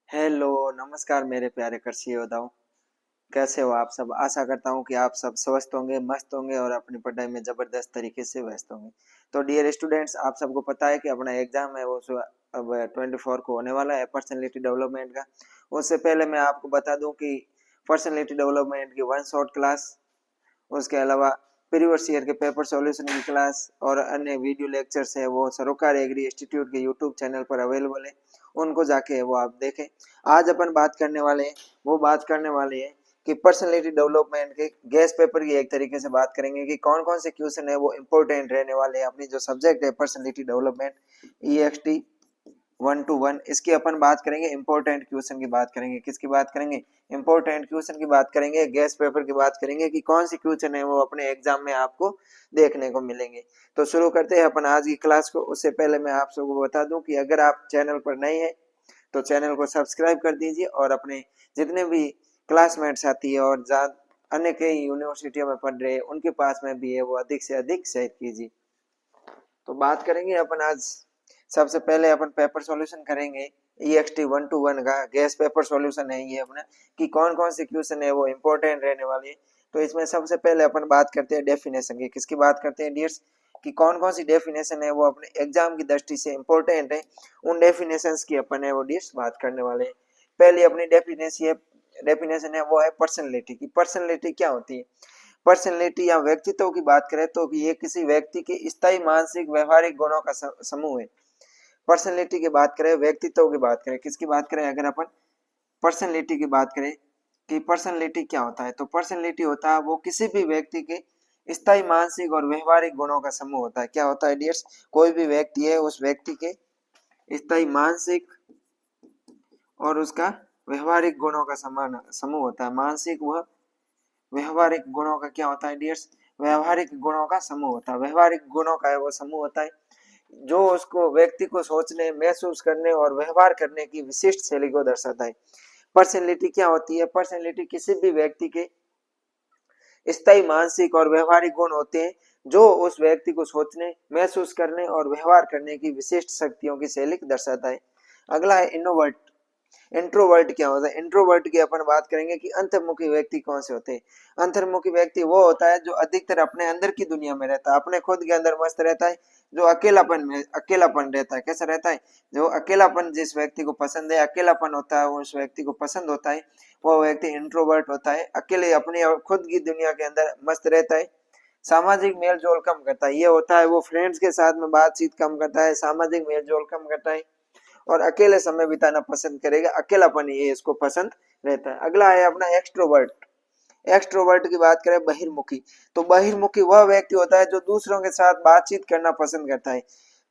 Hello, नमस्कार मेरे प्यारे कृषि योद्धाओं। कैसे हो आप सब? आशा करता हूँ कि आप सब स्वस्थ होंगे, मस्त होंगे और अपनी पढ़ाई में जबरदस्त तरीके से व्यस्त होंगे। तो डियर स्टूडेंट्स, आप सबको पता है कि अपना एग्जाम है वो अब 24 को होने वाला है पर्सनैलिटी डेवलपमेंट का। उससे पहले मैं आपको बता दूं कि पर्सनैलिटी डेवलपमेंट की वन शॉट क्लास, उसके अलावा प्रीवियस ईयर के पेपर सॉल्यूशन की क्लास और अन्य वीडियो लेक्चर्स है वो सरोकार एग्री इंस्टीट्यूट के यूट्यूब चैनल पर अवेलेबल है। उनको जाके वो आप देखें। आज अपन बात करने वाले हैं, वो बात करने वाले हैं कि पर्सनैलिटी डेवलपमेंट के गैस पेपर की एक तरीके से बात करेंगे कि कौन कौन से क्वेश्चन है वो इंपॉर्टेंट रहने वाले हैं। अपनी जो सब्जेक्ट है पर्सनैलिटी डेवलपमेंट EXT 1 to 1, इसकी अपन बात करेंगे। इंपॉर्टेंट क्वेश्चन की बात करेंगे। किसकी बात करेंगे? इंपॉर्टेंट क्वेश्चन की बात करेंगे। गैस पेपर की बात करेंगे कि कौन सी क्वेश्चन है वो अपने एग्जाम में आपको देखने को मिलेंगे। तो शुरू करते हैं अपन आज की क्लास को। उससे पहले मैं आप सबको बता दूं कि अगर आप चैनल पर नए हैं तो चैनल को सब्सक्राइब कर दीजिए और अपने जितने भी क्लासमेट साथी है और अन्य कई यूनिवर्सिटियों में पढ़ रहे हैं उनके पास में भी है वो अधिक से अधिक शेयर कीजिए। तो बात करेंगे अपन आज। सबसे पहले अपन पेपर सॉल्यूशन करेंगे। EXT 1 to 1 का गैस पेपर सॉल्यूशन है ये अपना, कि कौन कौन से क्वेश्चन है वो इंपॉर्टेंट रहने वाले हैं। तो इसमें सबसे पहले अपन बात करते हैं डेफिनेशन की। किसकी बात करते हैं डियर्स? कि कौन कौन सी डेफिनेशन है वो अपने एग्जाम की दृष्टि से इंपॉर्टेंट है। उन डेफिनेशंस की अपन है वो डियर्स बात करने वाले हैं। पहली अपनी डेफिनेशन है वो है पर्सनैलिटी की। पर्सनैलिटी क्या होती है? पर्सनैलिटी या व्यक्तित्व की बात करें तो ये किसी व्यक्ति के स्थायी मानसिक व्यवहारिक गुणों का समूह है। पर्सनैलिटी की बात करें, व्यक्तित्व की बात करें, किसकी बात करें? अगर अपन पर्सनैलिटी की बात करें कि पर्सनैलिटी क्या होता है, तो पर्सनैलिटी होता है वो किसी भी व्यक्ति के स्थायी मानसिक और व्यवहारिक गुणों का समूह होता है। क्या होता है डियर्स? कोई भी व्यक्ति है उस व्यक्ति के स्थायी मानसिक और उसका व्यवहारिक गुणों का समान समूह होता है। मानसिक व व्यवहारिक गुणों का क्या होता है डियर्स? व्यवहारिक गुणों का समूह होता है। व्यवहारिक गुणों का वो समूह होता है जो उसको व्यक्ति को सोचने, महसूस करने और व्यवहार करने की विशिष्ट शैली को दर्शाता है। पर्सनैलिटी क्या होती है? पर्सनैलिटी किसी भी व्यक्ति के स्थायी मानसिक और व्यवहारिक गुण होते हैं जो उस व्यक्ति को सोचने, महसूस करने और व्यवहार करने की विशिष्ट शक्तियों की शैली को दर्शाता है। अगला है इनोवर्ट। इंट्रोवर्ट क्या होता है? इंट्रोवर्ट की अपन बात करेंगे कि अंतर्मुखी व्यक्ति कौन से होते हैं। अंतर्मुखी व्यक्ति वो होता है जो अधिकतर अपने अंदर की दुनिया में रहता है, अपने खुद के अंदर मस्त रहता है, जो अकेलापन रहता है। कैसा रहता है? जो अकेलापन जिस व्यक्ति को पसंद है, अकेलापन होता है उस व्यक्ति को पसंद होता है, वो व्यक्ति इंट्रोवर्ट होता है। अकेले अपनी और खुद की दुनिया के अंदर मस्त रहता है। सामाजिक मेल जोल कम करता है, ये होता है वो फ्रेंड्स के साथ में बातचीत कम करता है, सामाजिक मेल जोल कम करता है और अकेले समय बिताना पसंद करेगा। अकेलापन ये इसको पसंद रहता है। अगला है अपना एक्सट्रोवर्ट। एक्सट्रोवर्ट की बात करें, बहिर्मुखी, तो बहिर्मुखी वह व्यक्ति होता है जो दूसरों के साथ बातचीत करना पसंद करता है।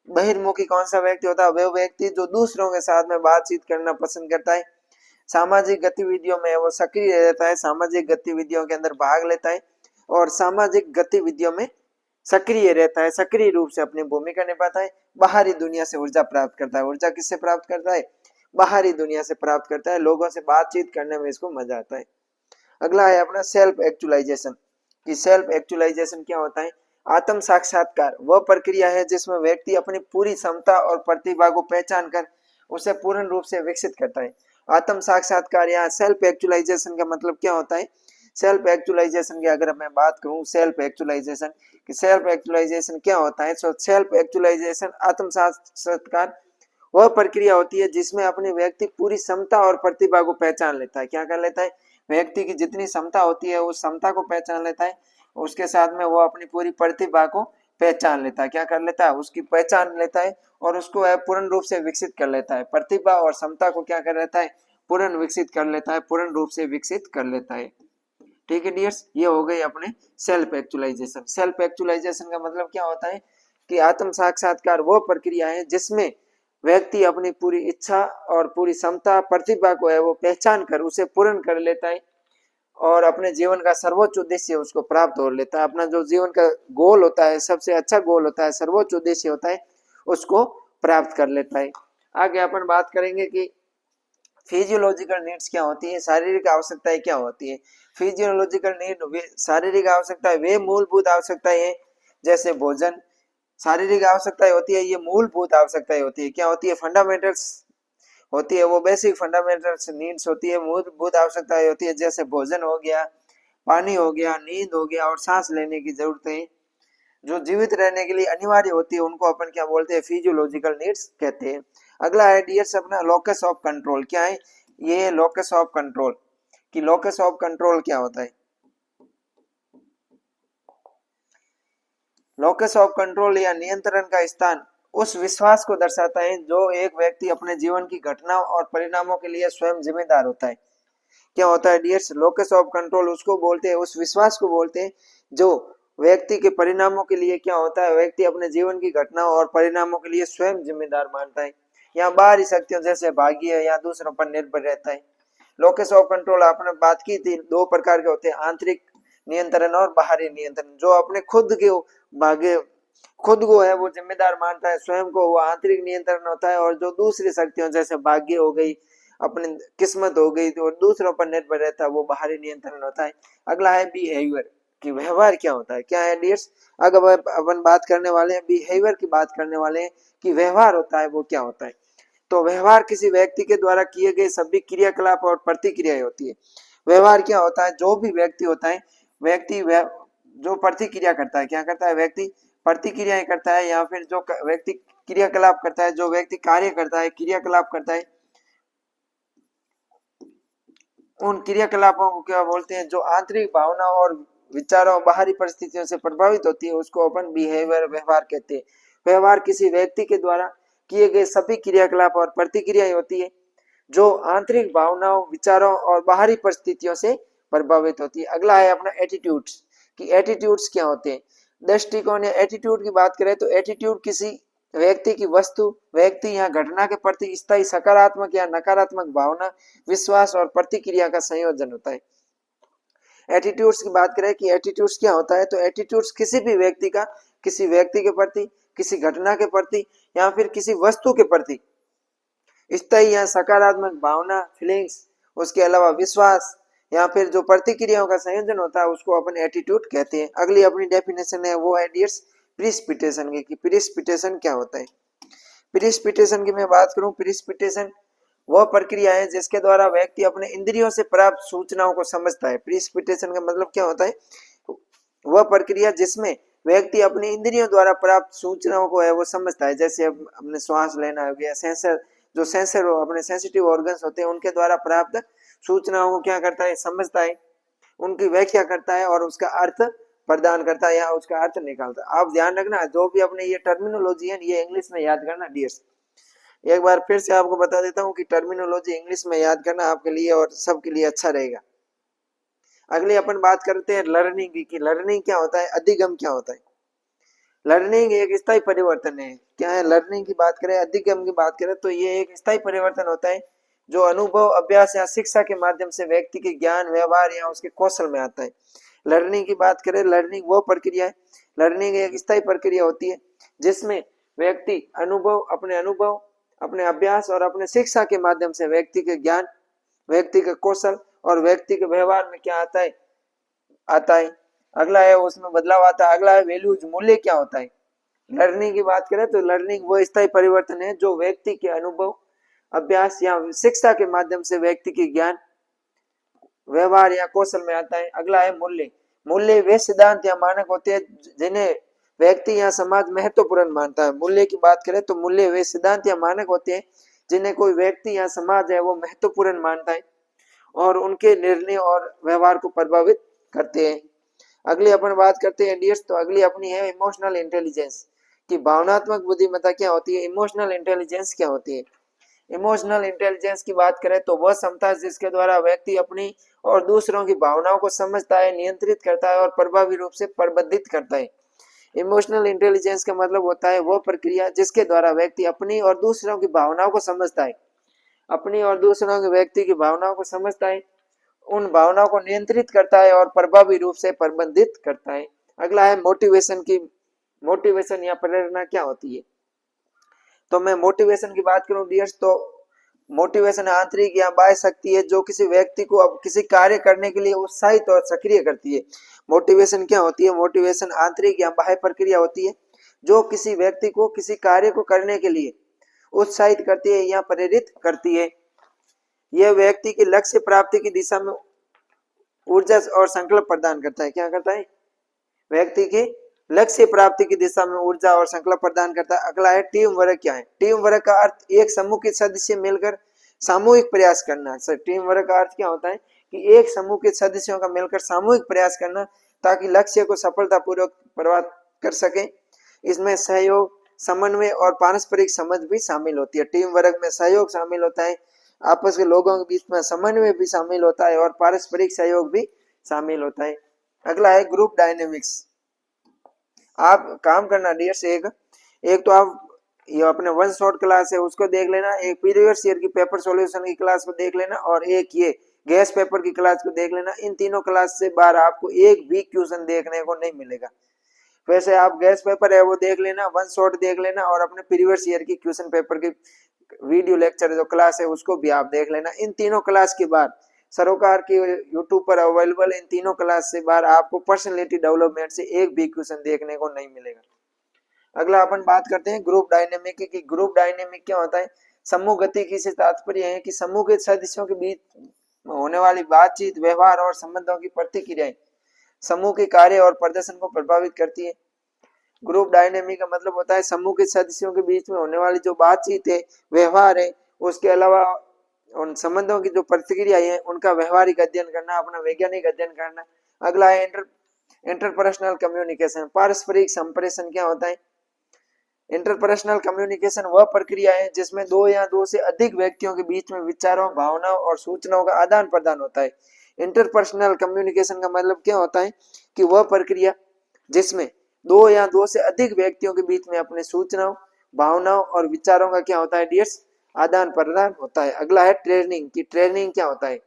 बहिर्मुखी कौन सा व्यक्ति होता है? वह व्यक्ति जो दूसरों के साथ में बातचीत करना पसंद करता है, सामाजिक गतिविधियों में वो सक्रिय रहता है, सामाजिक गतिविधियों के अंदर भाग लेता है और सामाजिक गतिविधियों में सक्रिय रहता है, सक्रिय रूप से अपनी भूमिका निभाता है। बाहरी दुनिया से ऊर्जा प्राप्त करता है। ऊर्जा किससे प्राप्त करता है? बाहरी दुनिया से प्राप्त करता है। लोगों से बातचीत करने में इसको मजा आता है। अगला है अपना सेल्फ एक्चुअलाइजेशन। कि सेल्फ एक्चुअलाइजेशन क्या होता है? आत्म साक्षात्कार वह प्रक्रिया है जिसमें व्यक्ति अपनी पूरी क्षमता और प्रतिभा को पहचान कर उसे पूर्ण रूप से विकसित करता है। आत्म साक्षात्कार या सेल्फ एक्चुअलाइजेशन का मतलब क्या होता है? सेल्फ एक्चुअलाइजेशन की अगर मैं बात करूं, सेल्फ एक्चुअलाइजेशन क्या होता है? सो सेल्फ एक्चुअलाइजेशन आत्म साक्षात्कार वह प्रक्रिया होती है जिसमें अपने व्यक्ति पूरी क्षमता और प्रतिभा को पहचान लेता है। क्या कर लेता है? व्यक्ति की जितनी क्षमता होती है उस क्षमता को पहचान लेता है, उसके साथ में वो अपनी पूरी प्रतिभा को पहचान लेता है। क्या कर लेता है? उसकी पहचान लेता है और उसको पूर्ण रूप से विकसित कर लेता है। प्रतिभा और क्षमता को क्या कर लेता है? पूर्ण विकसित कर लेता है, पूर्ण रूप से विकसित कर लेता है। ठीक है डियर्स, ये हो गई अपने सेल्फ एक्चुअलाइजेशन। सेल्फ एक्चुअलाइजेशन का मतलब क्या होता है? कि आत्म साक्षात्कार वो प्रक्रिया है जिसमें व्यक्ति अपनी पूरी इच्छा और पूरी क्षमता, प्रतिभा को है वो पहचान कर उसे पूर्ण कर लेता है और अपने जीवन का सर्वोच्च उद्देश्य उसको प्राप्त हो लेता है। अपना जो जीवन का गोल होता है, सबसे अच्छा गोल होता है, सर्वोच्च उद्देश्य होता है, उसको प्राप्त कर लेता है। आगे अपन बात करेंगे कि फिजियोलॉजिकल नीड्स क्या होती है, शारीरिक आवश्यकताएं क्या होती है। फिजियोलॉजिकल नीड, शारीरिक आवश्यकताएं वे मूलभूत आवश्यकताएं हैं जैसे भोजन। शारीरिक आवश्यकताएं होती है ये मूलभूत आवश्यकताएं होती है। क्या होती है? फंडामेंटल्स होती है वो बेसिक फंडामेंटल नीड्स होती है, मूलभूत आवश्यकताएं होती है, जैसे भोजन हो गया, पानी हो गया, नींद हो गया और सांस लेने की जरूरतें जो जीवित रहने के लिए अनिवार्य होती है उनको अपन क्या बोलते हैं, फिजियोलॉजिकल नीड्स कहते हैं। अगला है डियर्स अपना लोकस ऑफ कंट्रोल। क्या है ये लोकस ऑफ कंट्रोल? कि लोकस ऑफ कंट्रोल क्या होता है? लोकस ऑफ कंट्रोल या नियंत्रण का स्थान उस विश्वास को दर्शाता है जो एक व्यक्ति अपने जीवन की घटनाओं और परिणामों के लिए स्वयं जिम्मेदार होता है। क्या होता है डियर्स? लोकस ऑफ कंट्रोल उसको बोलते हैं, उस विश्वास को बोलते हैं जो व्यक्ति के परिणामों के लिए क्या होता है, व्यक्ति अपने जीवन की घटनाओं और परिणामों के लिए स्वयं जिम्मेदार मानता है या बाहरी शक्तियों जैसे भाग्य या दूसरों पर निर्भर रहता है। लोकस ऑफ कंट्रोल आपने बात की थी, दो प्रकार के होते हैं, आंतरिक नियंत्रण और बाहरी नियंत्रण। जो अपने खुद के भाग्य खुद को है वो जिम्मेदार मानता है, स्वयं को, वो आंतरिक नियंत्रण होता है। और जो दूसरी शक्तियों जैसे भाग्य हो गई, अपनी किस्मत हो गई और दूसरों पर निर्भर रहता है, वो बाहरी नियंत्रण होता है। अगला है बिहेवियर कि व्यवहार क्या होता है। क्या है डियर्स? अगर अपन बात करने वाले हैं बिहेवियर की, बात करने वाले हैं कि व्यवहार होता है वो क्या होता है। तो व्यवहार किसी व्यक्ति के द्वारा किए गए सभी क्रियाकलाप और प्रतिक्रियाएं होती है। व्यवहार क्या होता है? जो भी व्यक्ति होता है, व्यक्ति जो प्रतिक्रिया करता है, क्या करता है? व्यक्ति प्रतिक्रियाएं करता है या फिर जो व्यक्ति क्रियाकलाप करता है, जो व्यक्ति कार्य करता है, क्रियाकलाप करता है, उन क्रियाकलापों को क्या बोलते हैं? जो आंतरिक भावनाओं और विचारों बाहरी परिस्थितियों से प्रभावित होती है उसको अपन बिहेवियर व्यवहार कहते हैं। व्यवहार किसी व्यक्ति के द्वारा किए गए सभी क्रियाकलाप और प्रतिक्रियाएं होती है जो आंतरिक भावनाओं, विचारों और बाहरी परिस्थितियों से प्रभावित होती है। अगला है अपना एटीट्यूड्स कि एटीट्यूड्स क्या होते हैं। दृष्टिकोण या एटीट्यूड की बात करें तो एटीट्यूड किसी व्यक्ति की वस्तु, व्यक्ति या घटना के प्रति स्थायी सकारात्मक या नकारात्मक भावना, विश्वास और प्रतिक्रिया का संयोजन होता है। एटीट्यूड्स की बात करें कि एटीट्यूड्स क्या होता है, तो एटीट्यूड्स किसी भी व्यक्ति का किसी व्यक्ति के प्रति, किसी घटना के प्रति या फिर किसी वस्तु के प्रति स्थायी या सकारात्मक भावना, फीलिंग्स, उसके अलावा विश्वास या फिर जो प्रतिक्रियाओं का संयोजन होता है उसको अपन एटीट्यूड कहते हैं। अगली अपनी डेफिनेशन है वो है डियर्स प्रिसिपिटेशन की। प्रिसिपिटेशन क्या होता है? प्रिसिपिटेशन की मैं बात करूं, प्रिसिपिटेशन वह प्रक्रिया है जिसके द्वारा व्यक्ति अपने इंद्रियों से प्राप्त सूचनाओं को समझता है। प्रिसिपिटेशन का मतलब क्या होता है? वह प्रक्रिया जिसमें व्यक्ति अपनी इंद्रियों द्वारा प्राप्त सूचनाओं को है वो समझता है। जैसे अब अपने श्वास लेना हो गया, सेंसर, जो सेंसर अपने सेंसिटिव ऑर्गन्स होते हैं उनके द्वारा प्राप्त सूचनाओं को क्या करता है? समझता है, उनकी व्याख्या करता है और उसका अर्थ प्रदान करता है या उसका अर्थ निकालता है। आप ध्यान रखना जो भी अपने ये टर्मिनोलॉजी है ये इंग्लिश में याद करना डियर्स। एक बार फिर से आपको बता देता हूँ कि टर्मिनोलॉजी इंग्लिश में याद करना आपके लिए और सबके लिए अच्छा रहेगा। अगली अपन बात करते हैं लर्निंग की। लर्निंग क्या होता है? अधिगम क्या होता है? लर्निंग एक स्थायी परिवर्तन है। क्या है? लर्निंग की बात करें, अधिगम की बात करें तो ये एक स्थायी परिवर्तन होता है जो अनुभव, अभ्यास या शिक्षा के माध्यम से व्यक्ति के ज्ञान, व्यवहार या उसके कौशल में आता है। लर्निंग की बात करें, लर्निंग वो प्रक्रिया है, लर्निंग एक स्थायी प्रक्रिया होती है जिसमें व्यक्ति अनुभव, अपने अभ्यास और अपने शिक्षा के माध्यम से व्यक्ति के ज्ञान, व्यक्ति के कौशल और व्यक्ति के व्यवहार में क्या आता है। अगला है उसमें बदलाव आता है। अगला है वैल्यूज, मूल्य क्या होता है? लर्निंग की बात करें तो लर्निंग वो स्थायी परिवर्तन है जो व्यक्ति के अनुभव, अभ्यास या शिक्षा के माध्यम से व्यक्ति के ज्ञान, व्यवहार या कौशल में आता है। अगला है मूल्य। मूल्य वे सिद्धांत या मानक होते हैं जिन्हें व्यक्ति या समाज महत्वपूर्ण मानता है। मूल्य की बात करें तो मूल्य वे सिद्धांत या मानक होते हैं जिन्हें कोई व्यक्ति या समाज है वो महत्वपूर्ण मानता है और उनके निर्णय और व्यवहार को प्रभावित करते हैं। अगली अपन बात करते हैं डियर्स, तो अगली अपनी है इमोशनल इंटेलिजेंस कि भावनात्मक बुद्धिमत्ता क्या होती है, इमोशनल इंटेलिजेंस क्या होती है। इमोशनल इंटेलिजेंस की बात करें तो वह क्षमता जिसके द्वारा व्यक्ति अपनी और दूसरों की भावनाओं को समझता है, नियंत्रित करता है और प्रभावी रूप से प्रबंधित करता है। इमोशनल इंटेलिजेंस का मतलब होता है वह प्रक्रिया जिसके द्वारा व्यक्ति अपनी और दूसरों की भावनाओं को समझता है, अपनी और दूसरों के व्यक्ति की भावनाओं को समझता है, उन भावनाओं को नियंत्रित करता है और प्रभावी रूप से प्रबंधित करता है। अगला है मोटिवेशन की। मोटिवेशन या प्रेरणा क्या होती है? तो मैं मोटिवेशन की बात करूं डियर्स तो मोटिवेशन आंतरिक या बाह्य शक्ति है जो किसी व्यक्ति को अब किसी कार्य करने के लिए उत्साहित और सक्रिय करती है। मोटिवेशन क्या होती है? मोटिवेशन आंतरिक या बाह्य प्रक्रिया होती है जो किसी व्यक्ति को किसी कार्य को करने के लिए उत्साहित करती है या प्रेरित करती है। यह व्यक्ति की लक्ष्य प्राप्ति की दिशा में ऊर्जा और संकल्प प्रदान करता है। क्या करता है? व्यक्ति की लक्ष्य प्राप्ति की दिशा में ऊर्जा और संकल्प प्रदान करता है। अगला है टीम वर्क। क्या है टीम वर्क का अर्थ? एक समूह के सदस्य मिलकर सामूहिक प्रयास करना। सर टीम वर्क का अर्थ क्या होता है कि एक समूह के सदस्यों का मिलकर सामूहिक प्रयास करना ताकि लक्ष्य को सफलतापूर्वक प्राप्त कर सके। इसमें सहयोग, समन्वय और पारस्परिक समझ भी शामिल होती है। टीम वर्क में सहयोग शामिल होता है, आपस के लोगों के बीच में समन्वय भी शामिल होता है और पारस्परिक सहयोग भी शामिल होता है। अगला है ग्रुप डायनेमिक्स। आप काम करना डियर्स, एक तो आप ये अपने वन शॉट क्लास है उसको देख लेना, एक प्रीवियस ईयर की पेपर सॉल्यूशन की क्लास को देख लेना और एक ये गैस पेपर की क्लास को देख लेना। इन तीनों क्लास से बाहर आपको एक भी क्वेश्चन देखने को नहीं मिलेगा। वैसे आप गैस पेपर है वो देख लेना, वन शॉट देख लेना और अपने प्रीवियस ईयर की क्वेश्चन पेपर की वीडियो लेक्चर जो क्लास है उसको भी आप देख लेना। इन तीनों क्लास के बाद सरोकार की यूट्यूब पर अवेलेबल इन तीनों क्लास से बाहर आपको पर्सनैलिटी डेवलपमेंट से एक भी क्वेश्चन देखने को नहीं मिलेगा। अगला अपन बात करते हैं ग्रुप डायनेमिक की। ग्रुप डायनेमिक क्या होता है? समूह गतिकी से तात्पर्य है कि समूह के सदस्यों के बीच होने वाली बातचीत, व्यवहार और संबंधों की प्रतिक्रियाएं समूह के कार्य और प्रदर्शन को प्रभावित करती है। ग्रुप डायनेमिक का मतलब होता है समूह के सदस्यों के बीच में होने वाली जो बातचीत है, व्यवहार है, उसके अलावा उन संबंधों की जो प्रतिक्रिया है उनका व्यवहारिक अध्ययन करना, अपना वैज्ञानिक अध्ययन करना। अगला है इंटरपर्सनल कम्युनिकेशन, पारस्परिक संप्रेषण। क्या होता है? इंटरपर्सनल कम्युनिकेशन वह प्रक्रिया है जिसमें दो या दो से अधिक व्यक्तियों के बीच में विचारों, भावनाओं और सूचनाओं का आदान प्रदान होता है। इंटरपर्सनल कम्युनिकेशन का मतलब क्या होता है कि वह प्रक्रिया जिसमें दो या दो से अधिक व्यक्तियों के बीच में अपने सूचनाओं, भावनाओं और विचारों का क्या होता है डियर्स? आदान प्रदान होता है। अगला है ट्रेनिंग की। ट्रेनिंग क्या होता है?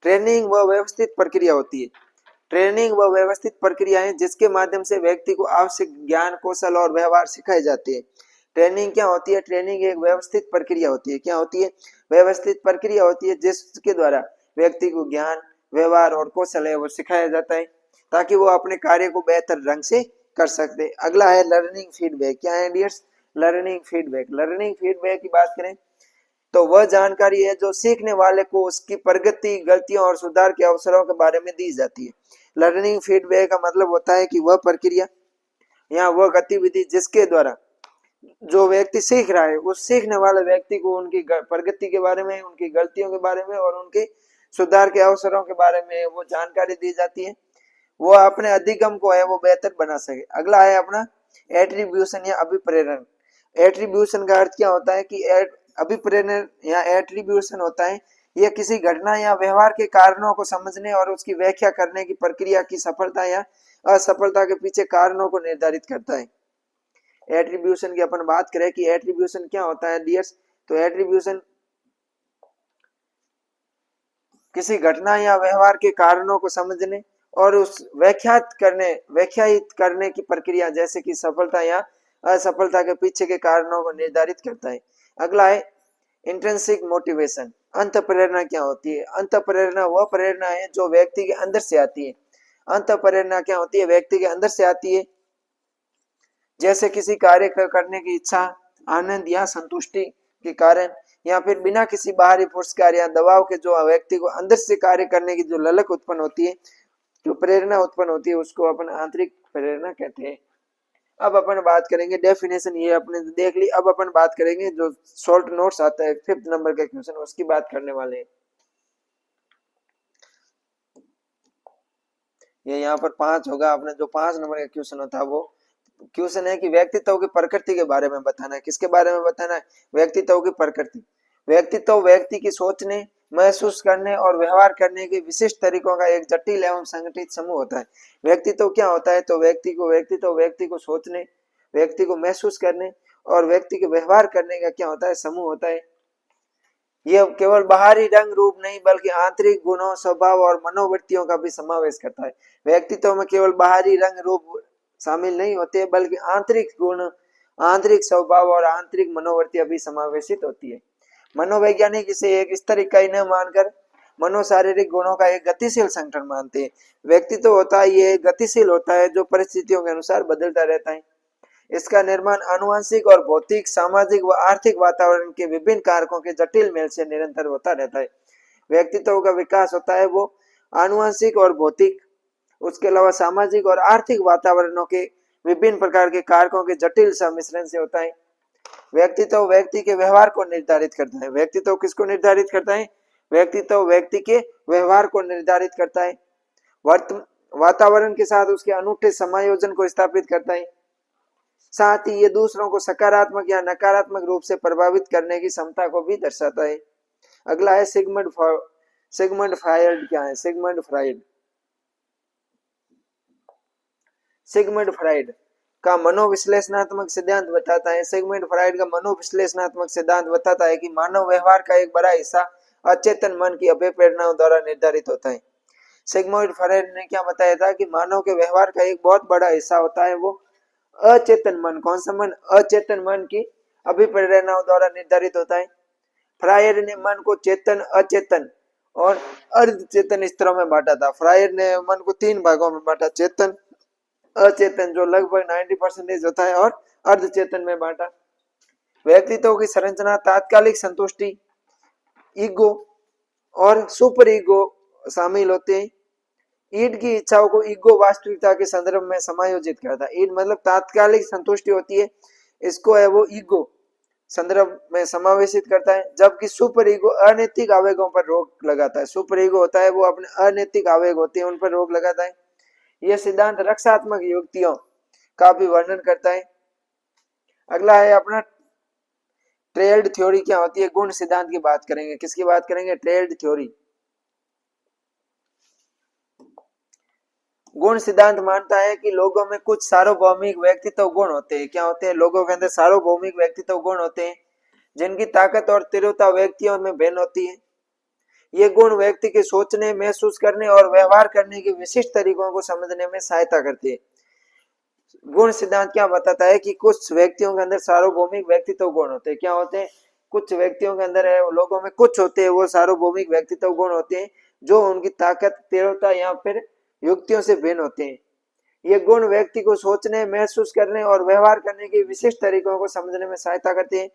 ट्रेनिंग वह व्यवस्थित प्रक्रिया होती है। ट्रेनिंग वह व्यवस्थित प्रक्रिया है जिसके माध्यम से व्यक्ति को आवश्यक ज्ञान, कौशल और व्यवहार सिखाए जाते हैं। ट्रेनिंग क्या होती है? ट्रेनिंग एक व्यवस्थित प्रक्रिया होती है। क्या होती है? व्यवस्थित प्रक्रिया होती है जिसके द्वारा व्यक्ति को ज्ञान, व्यवहार और कौशल है वो सिखाया जाता है ताकि वो अपने कार्य को बेहतर ढंग से कर सकते। अगला है लर्निंग फीडबैक। क्या है dears? Learning feedback. Learning feedback की बात करें तो वह जानकारी है जो सीखने वाले को उसकी प्रगति, गलतियों और सुधार के अवसरों के बारे में दी जाती है। लर्निंग फीडबैक का मतलब होता है कि वह प्रक्रिया या वह गतिविधि जिसके द्वारा जो व्यक्ति सीख रहा है उस सीखने वाले व्यक्ति को उनकी प्रगति के बारे में, उनकी गलतियों के बारे में और उनके सुधार के अवसरों के बारे में वो जानकारी दी जाती है, वो अपने अधिगम को है वो बेहतर बना सके। अगला है अपना एट्रीब्यूशन या अभिप्रेरण। एट्रीब्यूशन का अर्थ क्या होता है कि अभिप्रेरण या एट्रीब्यूशन होता है यह किसी घटना या व्यवहार के कारणों को समझने और उसकी व्याख्या करने की प्रक्रिया की सफलता या असफलता के पीछे कारणों को निर्धारित करता है। एट्रीब्यूशन की अपन बात करें कि एट्रीब्यूशन क्या होता है डियर्स, तो एट्रीब्यूशन किसी घटना या व्यवहार के कारणों को समझने और उस व्याख्यायित करने की प्रक्रिया जैसे कि सफलता या असफलता के पीछे के कारणों को निर्धारित करता है। अगला है इंट्रिंसिक मोटिवेशन। अंत प्रेरणा क्या होती है? अंत प्रेरणा वह प्रेरणा है जो व्यक्ति के अंदर से आती है। अंत प्रेरणा क्या होती है? व्यक्ति के अंदर से आती है, जैसे किसी कार्य करने की इच्छा, आनंद या संतुष्टि के कारण या फिर बिना किसी बाहरी पुरस्कार या दबाव के जो व्यक्ति को अंदर से कार्य करने की जो ललक उत्पन्न होती है, जो प्रेरणा उत्पन्न होती है उसको अपन आंतरिक प्रेरणा कहते हैं। अब अपन बात करेंगे डेफिनेशन, ये अपने देख ली। अब अपन बात करेंगे जो शॉर्ट नोट्स आता है 5th नंबर का क्वेश्चन, उसकी बात करने वाले हैं। ये यहाँ पर 5 होगा। अपने जो 5 नंबर का क्वेश्चन होता है वो क्वेश्चन है कि व्यक्तित्व की प्रकृति के बारे में बताना है। किसके बारे में बताना है? व्यक्तित्व की प्रकृति। व्यक्तित्व व्यक्ति की सोचने, महसूस करने और व्यवहार करने के विशिष्ट तरीकों का एक जटिल एवं संगठित समूह होता है। व्यक्तित्व क्या होता है? तो व्यक्ति को सोचने, व्यक्ति को महसूस करने और व्यक्ति के व्यवहार करने का क्या होता है? समूह होता है। यह केवल बाहरी रंग रूप नहीं बल्कि आंतरिक गुणों, स्वभाव और मनोवृत्तियों का भी समावेश करता है। व्यक्तित्व में केवल बाहरी रंग रूप शामिल नहीं होते बल्कि आंतरिक गुण, आंतरिक स्वभाव और आंतरिक मनोवृत्तियां भी समावेशित होती है। मनोवैज्ञानिक इसे एक स्तर इकाई न मानकर मनोशारीरिक गुणों का एक गतिशील संगठन मानते हैं। व्यक्तित्व होता है ये गतिशील होता है जो परिस्थितियों के अनुसार बदलता रहता है। इसका निर्माण आनुवंशिक और भौतिक, सामाजिक व आर्थिक वातावरण के विभिन्न कारकों के जटिल मेल से निरंतर होता रहता है। व्यक्तित्व का विकास होता है वो आनुवंशिक और भौतिक, उसके अलावा सामाजिक और आर्थिक वातावरणों के विभिन्न प्रकार के कारकों के जटिल सम्मिश्रण से होता है। व्यक्तित्व व्यक्ति के व्यवहार को निर्धारित करता है। व्यक्तित्व किसको निर्धारित करता है? व्यक्तित्व व्यक्ति के व्यवहार को निर्धारित करता है, वातावरण के साथ उसके अनूठे समायोजन को स्थापित करता है। साथ ही ये दूसरों को सकारात्मक या नकारात्मक रूप से प्रभावित करने की क्षमता को भी दर्शाता है। अगला है सिगमंड फ्रायड। क्या है सिगमंड फ्रायड? सिगमंड फ्रायड का मनोविश्लेषणात्मक सिद्धांत बताता है। सिगमंड फ्रायड का मनोविश्लेषणात्मक सिद्धांत बताता है कि मानव व्यवहार का एक बड़ा हिस्सा अचेतन मन की अभिप्रेरणाओं द्वारा निर्धारित होता है। सिगमंड फ्रायड ने क्या बताया था कि मानव के व्यवहार का एक बहुत बड़ा हिस्सा होता है वो अचेतन मन। कौन सा मन? अचेतन मन की अभिप्रेरणाओं द्वारा निर्धारित होता है। फ्रायड ने मन को चेतन, अचेतन और अर्धचेतन स्तरों में बांटा था। फ्रायड ने मन को 3 भागों में बांटा, चेतन, अचेतन जो लगभग 90% होता है, और अर्धचेतन में बांटा। व्यक्तित्व की संरचना तात्कालिक संतुष्टि, ईगो और सुपर ईगो शामिल होते हैं। ईड की इच्छाओं को ईगो वास्तविकता के संदर्भ में समायोजित करता है। ईड मतलब तात्कालिक संतुष्टि होती है, इसको है वो ईगो संदर्भ में समावेशित करता है, जबकि सुपर ईगो अनैतिक आवेगों पर रोक लगाता है। सुपर ईगो होता है वो अपने अनैतिक आवेग होते हैं उन पर रोक लगाता है। यह सिद्धांत रक्षात्मक युक्तियों का भी वर्णन करता है। अगला है अपना ट्रेल्ड थ्योरी। क्या होती है? गुण सिद्धांत की बात करेंगे। किसकी बात करेंगे? Trailed theory. गुण सिद्धांत मानता है कि लोगों में कुछ सार्वभौमिक व्यक्तित्व गुण होते हैं। क्या होते हैं? लोगों के अंदर सार्वभौमिक व्यक्तित्व गुण होते हैं जिनकी ताकत और तीव्रता व्यक्तियों में भिन्न होती है। ये गुण व्यक्ति के सोचने, महसूस करने और व्यवहार करने के विशिष्ट तरीकों को समझने में सहायता करती है। गुण सिद्धांत क्या बताता है कि कुछ व्यक्तियों के अंदर सार्वभौमिक व्यक्तित्व गुण होते हैं। क्या होते हैं? कुछ व्यक्तियों के अंदर है, लोगों में कुछ होते हैं वो सार्वभौमिक व्यक्तित्व गुण होते हैं जो उनकी ताकत, तीव्रता या फिर युक्तियों से भिन्न होते हैं। ये गुण व्यक्ति को सोचने, महसूस करने और व्यवहार करने के विशिष्ट तरीकों को समझने में सहायता करते हैं।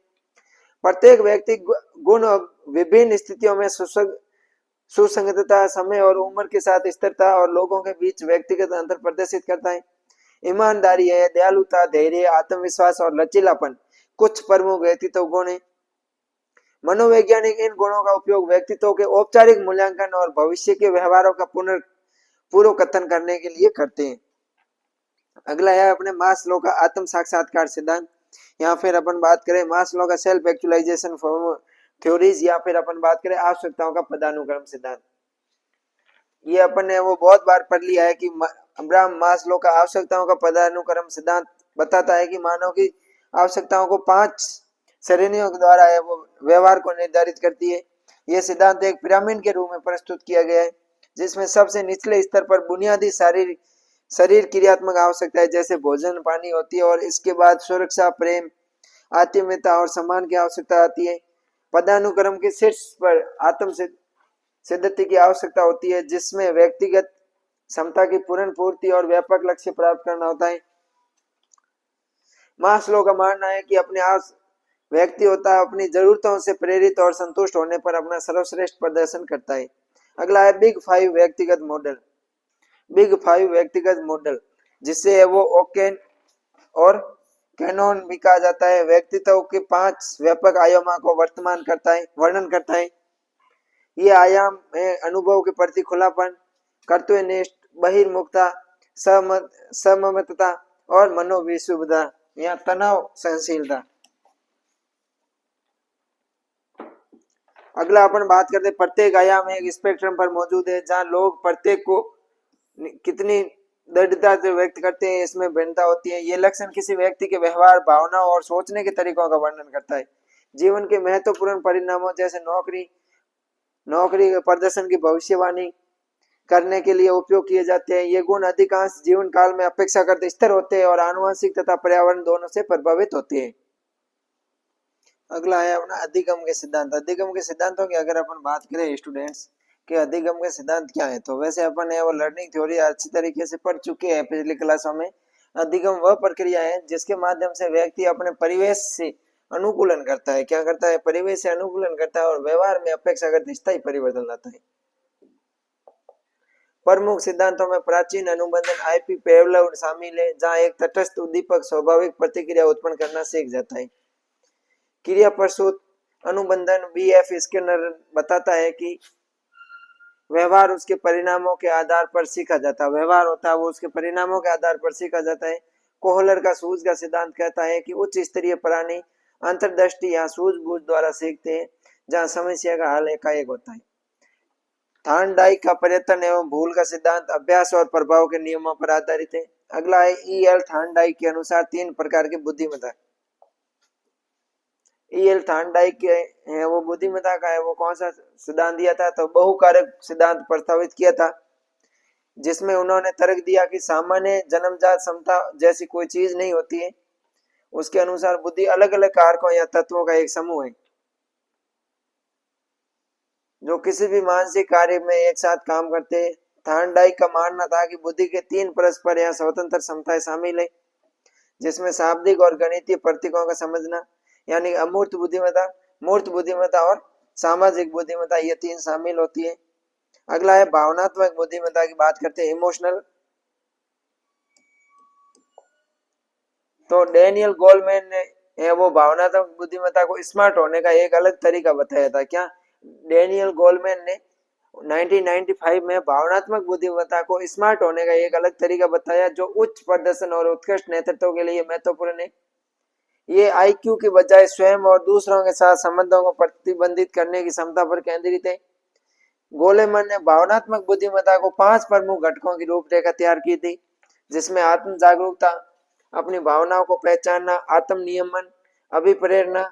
प्रत्येक व्यक्ति गुण विभिन्न स्थितियों में सुसंगतता, समय और उम्र के साथ स्थिरता और लोगों के बीच व्यक्तिगत अंतर प्रदर्शित करता है। ईमानदारी है, दयालुता, धैर्य, आत्मविश्वास और लचीलापन कुछ प्रमुख व्यक्तित्व गुण है। मनोवैज्ञानिक इन गुणों का उपयोग व्यक्तित्व के औपचारिक मूल्यांकन और भविष्य के व्यवहारों का पूर्व कथन करने के लिए करते हैं। अगला है अपने मास्लो का आत्म साक्षात्कार सिद्धांत, या फिर अपन बात करें मास्लो का सेल्फ एक्चुअलाइजेशन थ्योरीज, या फिर अपन बात करें आवश्यकताओं का पदानुक्रम सिद्धांत। ये अपन ने वो बहुत बार पढ़ लिया है कि अब्राहम मास्लो का आवश्यकताओं का पदानुक्रम सिद्धांत बताता है कि मानव की आवश्यकताओं को 5 श्रेणियों के द्वारा है वो व्यवहार को निर्धारित करती है। यह सिद्धांत एक पिरामिड के रूप में प्रस्तुत किया गया है जिसमें सबसे निचले स्तर पर बुनियादी शरीर क्रियात्मक आवश्यकताएं जैसे भोजन, पानी होती है, और इसके बाद सुरक्षा, प्रेम, आत्मीयता और सम्मान की आवश्यकता आती है। पदानुक्रम के शीर्ष पर आत्म सिद्धति की आवश्यकता होती है जिसमें व्यक्तिगत क्षमता की पूर्ण पूर्ति और व्यापक लक्ष्य प्राप्त करना होता है। मास्लो का मानना है कि अपने आप व्यक्ति होता है अपनी जरूरतों से प्रेरित और संतुष्ट होने पर अपना सर्वश्रेष्ठ प्रदर्शन करता है। अगला है बिग 5 व्यक्तिगत मॉडल। बिग 5 व्यक्तिगत मॉडल जिसे वो ओकेन और कैनोन भी कहा जाता है, व्यक्तित्व के 5 व्यापक आयामों को वर्णन करता है। ये आयाम है अनुभव के प्रति खुलापन, कर्तव्यनिष्ठ, बहिर्मुखता, सममतता और मनोविशुद्धता या तनाव सहनशीलता। अगला अपन बात करते हैं प्रत्येक आयाम एक स्पेक्ट्रम पर मौजूद है जहां लोग प्रत्येक को कितनी दृढ़ता से व्यक्त करते हैं इसमें भिन्नता होती है। ये लक्षण किसी व्यक्ति के व्यवहार, भावनाओं और सोचने के तरीकों का वर्णन करता है। जीवन के महत्वपूर्ण परिणामों जैसे नौकरी के प्रदर्शन की भविष्यवाणी करने के लिए उपयोग किए जाते हैं। ये गुण अधिकांश जीवन काल में अपेक्षाकृत स्थिर होते हैं और आनुवंशिक तथा पर्यावरण दोनों से प्रभावित होते हैं। अगला है अपना अधिगम के सिद्धांत। अधिगम के सिद्धांतों की अगर अपन बात करें स्टूडेंट्स कि अधिगम के सिद्धांत क्या है, तो वैसे अपन वो लर्निंग थ्योरी अच्छी तरीके से पढ़ चुके हैं पिछली क्लासों में। अधिगम वह प्रक्रिया है जिसके माध्यम से व्यक्ति अपने परिवेश से अनुकूलन करता है। क्या करता है? परिवेश से अनुकूलन करता है और व्यवहार में अपेक्षाकृत स्थायी परिवर्तन लाता है। प्रमुख सिद्धांतों में प्राचीन अनुबंधन आईपी पेवलव शामिल है, जहां एक तटस्थ उद्दीपक स्वाभाविक प्रतिक्रिया उत्पन्न करना सीख जाता है। क्रिया प्रसूत अनुबंधन बीएफ स्किनर बताता है कि व्यवहार उसके परिणामों के आधार पर सीखा जाता है। व्यवहार होता है वो उसके परिणामों के आधार पर सीखा जाता है। कोहलर का सूझ का सिद्धांत कहता है कि उच्च स्तरीय प्राणी अंतर्दृष्टि या सूझबूझ द्वारा सीखते हैं, जहां समस्या का हल एकाएक होता है। थॉर्नडाइक का पर्यटन एवं भूल का सिद्धांत अभ्यास और प्रभाव के नियमों पर आधारित है। अगला है ई.एल. थॉर्नडाइक के अनुसार 3 प्रकार की बुद्धिमत्ता। ई.एल. थॉर्नडाइक के है वो बुद्धिमत्ता का है वो कौन सा सिद्धांत दिया था? तो बहुकारक सिद्धांत प्रस्तावित किया था, जिसमें उन्होंने तर्क दिया कि सामान्य जन्मजात क्षमता जैसी कोई चीज नहीं होती है। उसके अनुसार बुद्धि अलग अलग कारकों या तत्वों का एक समूह है जो किसी भी मानसिक कार्य में एक साथ काम करते हैं। थॉर्नडाइक का मानना था कि बुद्धि के 3 परस्पर या स्वतंत्र क्षमताएं शामिल है, जिसमें शाब्दिक और गणितीय प्रतीकों का समझना यानी अमूर्त बुद्धिमत्ता, मूर्त बुद्धिमत्ता और सामाजिक बुद्धिमत्ता, ये 3 शामिल होती है। अगला है भावनात्मक बुद्धिमत्ता की बात करते हैं, इमोशनल। तो डेनियल गोलमैन ने वो भावनात्मक बुद्धिमत्ता को स्मार्ट होने का एक अलग तरीका बताया था। क्या? डेनियल गोलमैन ने 1995 में भावनात्मक बुद्धिमत्ता को स्मार्ट होने का एक अलग तरीका बताया, जो उच्च प्रदर्शन और उत्कृष्ट नेतृत्व के लिए महत्वपूर्ण है। ये आईक्यू की बजाय स्वयं और दूसरों के साथ संबंधों को प्रतिबंधित करने की क्षमता पर केंद्रित है। गोलेमन ने भावनात्मक बुद्धिमत्ता को 5 प्रमुख घटकों की रूपरेखा तैयार की थी, जिसमें आत्म जागरूकता, अपनी भावनाओं को पहचानना, आत्म नियमन, अभिप्रेरणा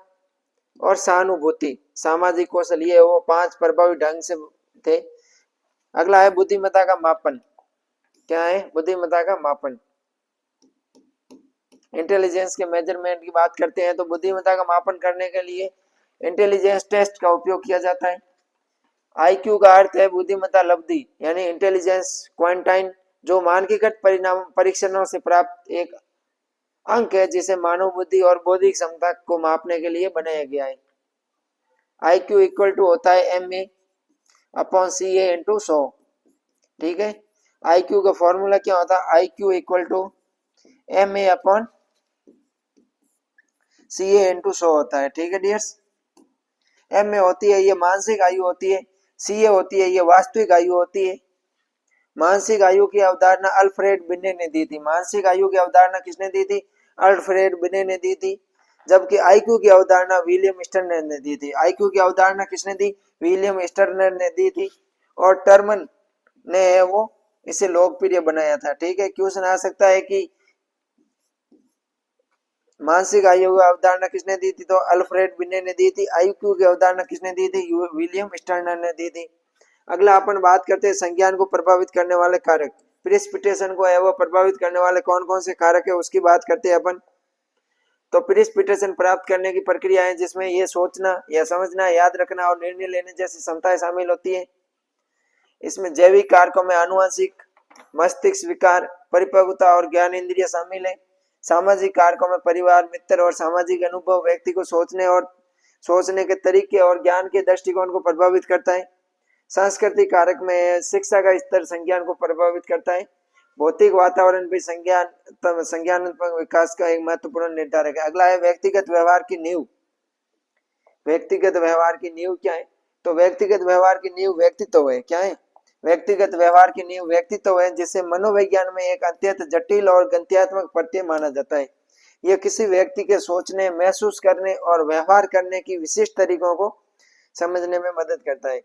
और सहानुभूति, सामाजिक कौशल, ये वो 5 प्रभावी ढंग से थे। अगला है बुद्धिमत्ता का मापन। क्या है? बुद्धिमत्ता का मापन। इंटेलिजेंस के मेजरमेंट की बात करते हैं तो बुद्धिमत्ता का मापन करने के लिए इंटेलिजेंस टेस्ट का उपयोग किया जाता है। आईक्यू का अर्थ है बुद्धिमत्ता लब्धि यानी इंटेलिजेंस क्वांटाइन, जो मानकीकृत परिणाम परीक्षणों से प्राप्त एक अंक है जिसे मानव बुद्धि और बौद्धिक क्षमता को मापने के लिए बनाया गया है। आईक्यू इक्वल टू होता है M A upon C A into 100। ठीक है, आईक्यू का फॉर्मूला क्या होता है? IQ equal to M A upon C A into 100 होता है। ठीक है डियर्स, एम ए होती है ये मानसिक आयु होती है, सी ए होती है ये वास्तविक आयु होती है। मानसिक आयु की अवधारणा अल्फ्रेड बिने ने दी थी। मानसिक आयु की अवधारणा किसने दी थी? अल्फ्रेड बिने ने दी थी। जबकि आईक्यू की अवधारणा विलियम स्टर्नर ने दी थी। आईक्यू की अवधारणा किसने दी? विलियम स्टर्नर ने दी थी और टर्मन ने वो इसे लोकप्रिय बनाया था। ठीक है, क्वेश्चन आ सकता है कि मानसिक आयु की अवधारणा किसने दी थी? तो अल्फ्रेड बिने ने दी थी। आईक्यू की अवधारणा किसने दी थी? विलियम स्टर्नर ने दी थी। अगला अपन बात करते हैं संज्ञान को प्रभावित करने वाले कारक। प्रिसिपिटेशन को है वो प्रभावित करने वाले कौन कौन से कारक है उसकी बात करते हैं अपन। तो प्रिसिपिटेशन प्राप्त करने की प्रक्रिया है जिसमें ये सोचना या समझना, याद रखना और निर्णय लेने जैसी क्षमताएं शामिल होती है। इसमें जैविक कारकों में आनुवंशिक, मस्तिष्क विकार, परिपक्वता और ज्ञान इंद्रिय शामिल है। सामाजिक कारकों में परिवार, मित्र और सामाजिक अनुभव व्यक्ति को सोचने के तरीके और ज्ञान के दृष्टिकोण को प्रभावित करता है। सांस्कृतिक कारक में शिक्षा का स्तर संज्ञान को प्रभावित करता है। भौतिक वातावरण भी संज्ञानात्मक विकास का एक महत्वपूर्ण निर्धारक है। अगला है व्यक्तिगत व्यवहार की नींव। व्यक्तिगत व्यवहार की नींव क्या है? तो व्यक्तिगत व्यवहार की नींव व्यक्तित्व है। क्या है? व्यक्तिगत व्यवहार की नींव व्यक्तित्व है, जिसे मनोविज्ञान में एक अत्यंत जटिल और गंत्यात्मक प्रत्यय माना जाता है। यह किसी व्यक्ति के सोचने, महसूस करने और व्यवहार करने की विशिष्ट तरीकों को समझने में मदद करता है।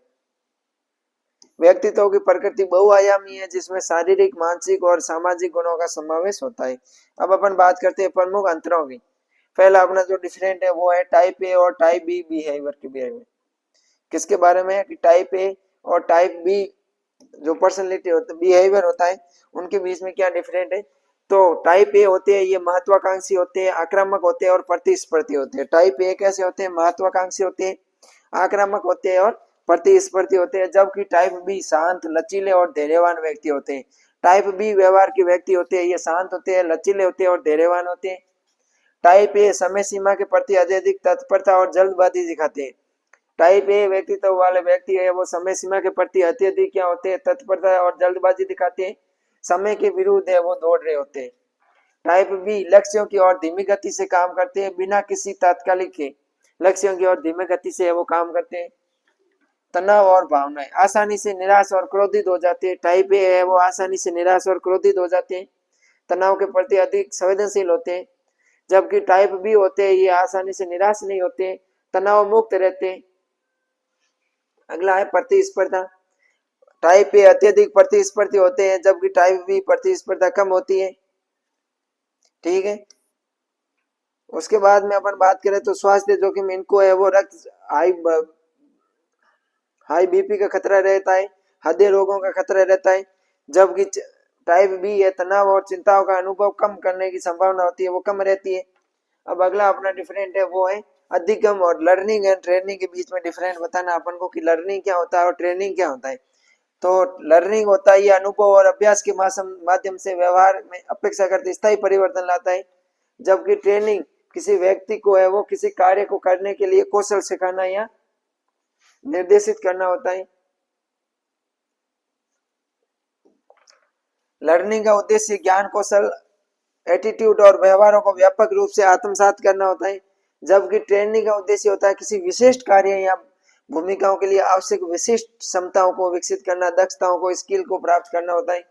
व्यक्तित्व की प्रकृति बहुआयामी है, जिसमें शारीरिक, मानसिक और सामाजिक गुणों का समावेश होता है। अब अपन बात करते हैं प्रमुख अंतरों की। पहला अपना जो डिफरेंट है वो है टाइप ए और टाइप बी बिहेवियर के बारे में। किसके बारे में? कि टाइप ए और टाइप बी जो पर्सनैलिटी होता है, बिहेवियर होता है, उनके बीच में क्या डिफरेंट है? तो टाइप ए होते हैं ये महत्वाकांक्षी होते हैं, आक्रामक होते हैं और प्रतिस्पर्धी होते हैं। टाइप ए कैसे होते हैं? महत्वाकांक्षी होते हैं, आक्रामक होते हैं और प्रतिस्पर्धी होते हैं। जबकि टाइप बी शांत, लचीले और धैर्यवान व्यक्ति होते हैं। टाइप बी व्यवहार के व्यक्ति होते हैं, ये शांत होते हैं, लचीले होते हैं और धैर्यवान होते हैं। टाइप ए समय सीमा के प्रति अत्यधिक तत्परता और जल्दबाजी दिखाते हैं। टाइप ए व्यक्तित्व वाले व्यक्ति है वो समय सीमा के प्रति अत्यधिक क्या होते हैं, तत्परता और जल्दबाजी दिखाते हैं, समय के विरुद्ध है वो दौड़ रहे होते हैं। टाइप बी लक्ष्यों की ओर धीमी गति से काम करते हैं, बिना किसी तात्कालिक के लक्ष्यों की ओर धीमी गति से वो काम करते हैं। तनाव और भावनाएं, आसानी से निराश और क्रोधित हो जाते हैं। टाइप ए है वो आसानी से निराश और क्रोधित हो जाते हैं, तनाव के प्रति अधिक संवेदनशील होते हैं। जबकि टाइप बी होते हैं ये आसानी से निराश नहीं होते, तनाव मुक्त रहते हैं। अगला है प्रतिस्पर्धा। टाइप ए अत्यधिक प्रतिस्पर्धी होते हैं, जबकि टाइप बी प्रतिस्पर्धा कम होती है। ठीक है, उसके बाद में अपन बात करें तो स्वास्थ्य जोखिम इनको है वो रक्त हाई बीपी का खतरा रहता है, हृदय रोगों का खतरा रहता है। जबकि टाइप बी है तनाव और चिंताओं का अनुभव कम करने की संभावना होती है वो कम रहती है। अब अगला अपना डिफरेंट है वो है अधिगम और लर्निंग एंड ट्रेनिंग के बीच में डिफरेंट बताना अपन को कि लर्निंग क्या होता है और ट्रेनिंग क्या होता है। तो लर्निंग होता है ये अनुभव और अभ्यास के माध्यम से व्यवहार में अपेक्षाकृत स्थायी परिवर्तन लाता है। जबकि ट्रेनिंग किसी व्यक्ति को है वो किसी कार्य को करने के लिए कौशल सिखाना या निर्देशित करना होता है। लर्निंग का उद्देश्य ज्ञान कौशल एटीट्यूड और व्यवहारों को व्यापक रूप से आत्मसात करना होता है। जबकि ट्रेनिंग का उद्देश्य होता है किसी विशिष्ट कार्य या भूमिकाओं के लिए आवश्यक विशिष्ट क्षमताओं को विकसित करना, दक्षताओं को, स्किल को प्राप्त करना होता है।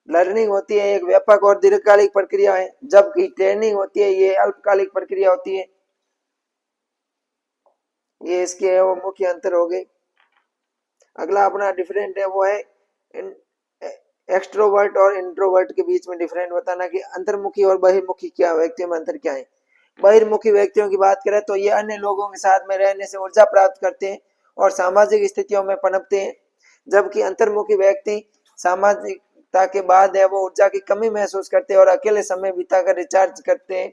लर्निंग होती है एक व्यापक और दीर्घकालिक प्रक्रिया है, जबकि ट्रेनिंग होती है ये अल्पकालिक प्रक्रिया होती है। ये इसके वो मुख्य अंतर हो गए। अगला अपना डिफरेंट है वो है एक्सट्रोवर्ट और इंट्रोवर्ट के बीच में डिफरेंट बताना कि अंतर्मुखी और बहिर्मुखी क्या व्यक्तियों में अंतर क्या है। बहिर्मुखी व्यक्तियों की बात करें तो ये अन्य लोगों के साथ में रहने से ऊर्जा प्राप्त करते हैं और सामाजिक स्थितियों में पनपते हैं। जबकि अंतर्मुखी व्यक्ति सामाजिकता के बाद है वो ऊर्जा की कमी महसूस करते हैं और अकेले समय बिताकर रिचार्ज करते हैं।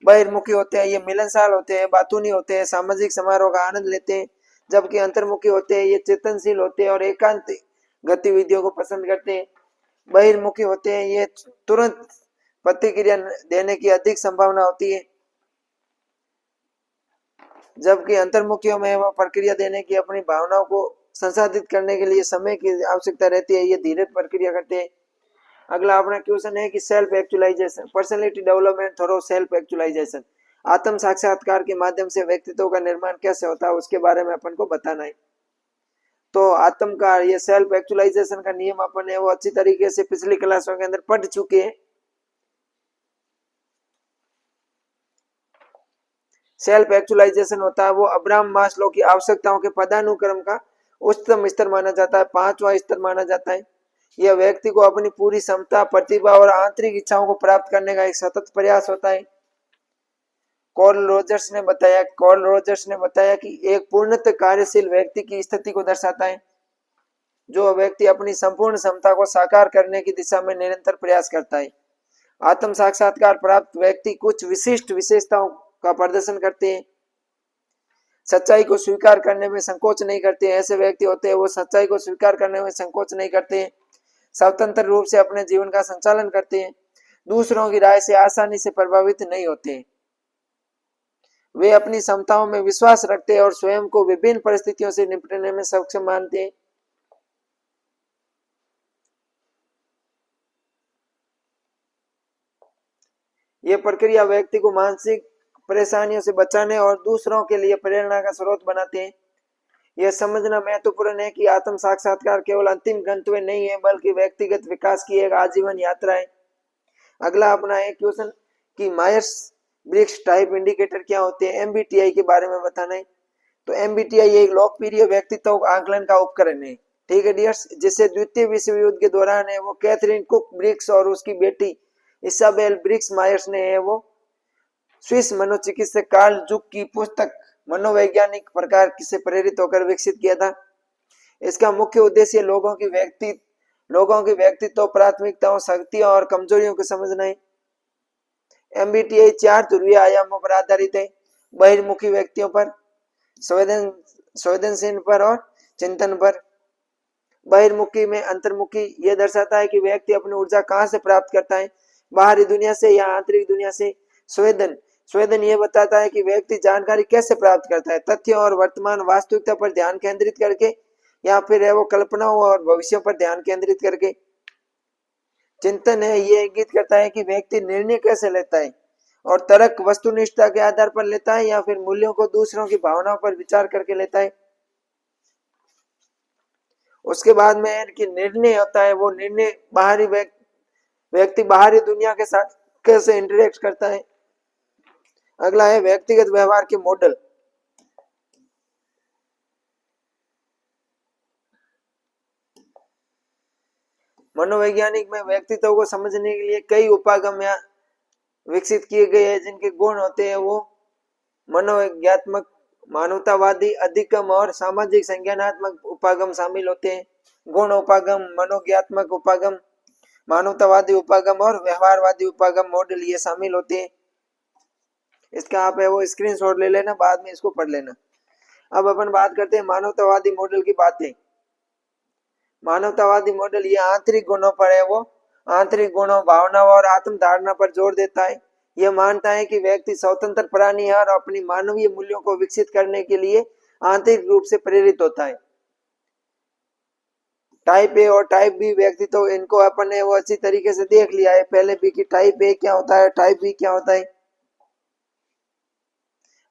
बहिर्मुखी होते हैं ये मिलनसार होते हैं, बातूनी होते हैं, सामाजिक समारोह का आनंद लेते हैं। जबकि अंतर्मुखी होते हैं ये चेतनशील होते हैं और एकांत गतिविधियों को पसंद करते हैं। बहिर्मुखी होते हैं ये तुरंत प्रतिक्रिया देने की अधिक संभावना होती है। जबकि अंतर्मुखियों में वह प्रक्रिया देने की अपनी भावनाओं को संसाधित करने के लिए समय की आवश्यकता रहती है, ये धीरे प्रक्रिया करते हैं। अगला अपना क्वेश्चन है कि self actualization, personality development through self actualization, आत्म साक्षात्कार के माध्यम से व्यक्तित्व का निर्माण कैसे होता है उसके बारे में अपन को बताना है। तो आत्म का ये सेल्फ एक्चुअलाइजेशन का नियम अपन है वो अच्छी तरीके से पिछली क्लासों के अंदर पढ़ चुके हैं। सेल्फ एक्चुअलाइजेशन होता है वो अब्राहम मास्लो की आवश्यकताओं के पदानुक्रम का उच्चतम स्तर माना जाता है, 5वां स्तर माना जाता है। यह व्यक्ति को अपनी पूरी क्षमता, प्रतिभा और आंतरिक इच्छाओं को प्राप्त करने का एक सतत प्रयास होता है। कॉर्ल रोजर्स ने बताया कि एक पूर्णतः कार्यशील व्यक्ति की स्थिति को दर्शाता है, जो व्यक्ति अपनी संपूर्ण क्षमता को साकार करने की दिशा में निरंतर प्रयास करता है। आत्म साक्षात्कार प्राप्त व्यक्ति कुछ विशिष्ट विशेषताओं का प्रदर्शन करते हैं। सच्चाई को स्वीकार करने में संकोच नहीं करते हैं, ऐसे व्यक्ति होते हैं वो सच्चाई को स्वीकार करने में संकोच नहीं करते हैं, स्वतंत्र रूप से अपने जीवन का संचालन करते हैं, दूसरों की राय से आसानी से प्रभावित नहीं होते हैं, वे अपनी क्षमताओं में विश्वास रखते हैं और स्वयं को विभिन्न परिस्थितियों से निपटने में सक्षम मानते हैं। यह प्रक्रिया व्यक्ति को मानसिक परेशानियों से बचाने और दूसरों के लिए प्रेरणा का स्रोत बनाते हैं। यह समझना महत्वपूर्ण है कि आत्म साक्षात्कार केवल अंतिम गंतव्य नहीं है बल्कि व्यक्तिगत विकास की एक आजीवन यात्रा है। अगला अपना एक क्वेश्चन कि मायर्स ब्रिग्स टाइप इंडिकेटर क्या होते हैं, एमबीटीआई के बारे में बताना है। तो एमबीटीआई एक लोकप्रिय व्यक्तित्व आकलन का उपकरण है, ठीक है डियर्स, जिसे द्वितीय विश्व युद्ध के दौरान है वो कैथरीन कुक ब्रिग्स और उसकी बेटी इसाबेल ब्रिग्स मायर्स ने है वो स्विस मनोचिकित्सक कार्ल जुक की पुस्तक मनोवैज्ञानिक प्रकार से प्रेरित होकर विकसित किया था। इसका मुख्य उद्देश्य लोगों की व्यक्तित्व, प्राथमिकताओं, शक्तियों और कमजोरियों को समझना है। एमबीटीआई 4 ध्रुवीय आयामों पर आधारित है, बहिर्मुखी व्यक्तियों पर, संवेदनशील पर और चिंतन पर। बहिर्मुखी में अंतर्मुखी ये दर्शाता है कि व्यक्ति अपनी ऊर्जा कहाँ से प्राप्त करता है, बाहरी दुनिया से या आंतरिक दुनिया से। स्वेदन स्वेदन ये बताता है कि व्यक्ति जानकारी कैसे प्राप्त करता है, तथ्यों और वर्तमान वास्तविकता पर ध्यान केंद्रित करके या फिर है वो कल्पनाओं और भविष्यों पर ध्यान केंद्रित करके। चिंतन है ये इंगित करता है कि व्यक्ति निर्णय कैसे लेता है, और तर्क वस्तुनिष्ठता के आधार पर लेता है या फिर मूल्यों को दूसरों की भावनाओं पर विचार करके लेता है। उसके बाद में कि निर्णय होता है, वो निर्णय बाहरी व्यक्ति बाहरी दुनिया के साथ कैसे इंटरेक्ट करता है। अगला है व्यक्तिगत व्यवहार के मॉडल। मनोवैज्ञानिक में व्यक्तित्व को समझने के लिए कई उपागम या विकसित किए गए हैं, जिनके गुण होते हैं वो मनोवैज्ञात्मक, मानवतावादी, अधिगम और सामाजिक संज्ञानात्मक उपागम शामिल होते हैं। गुण उपागम, मनोज्ञात्मक उपागम, मानवतावादी उपागम और व्यवहारवादी उपागम मॉडल ये शामिल होते हैं। इसका आप है वो स्क्रीनशॉट ले लेना, बाद में इसको पढ़ लेना। अब अपन बात करते हैं मानवतावादी मॉडल की बातें। मानवतावादी मॉडल ये आंतरिक गुणों पर है, वो आंतरिक गुणों, भावनाओं और आत्म धारणा पर जोर देता है। यह मानता है कि व्यक्ति स्वतंत्र प्राणी है और अपनी मानवीय मूल्यों को विकसित करने के लिए आंतरिक रूप से प्रेरित होता है। टाइप ए और टाइप बी व्यक्ति, तो इनको अपन ने वो अच्छी तरीके से देख लिया है पहले भी कि टाइप ए क्या होता है, टाइप बी क्या होता है।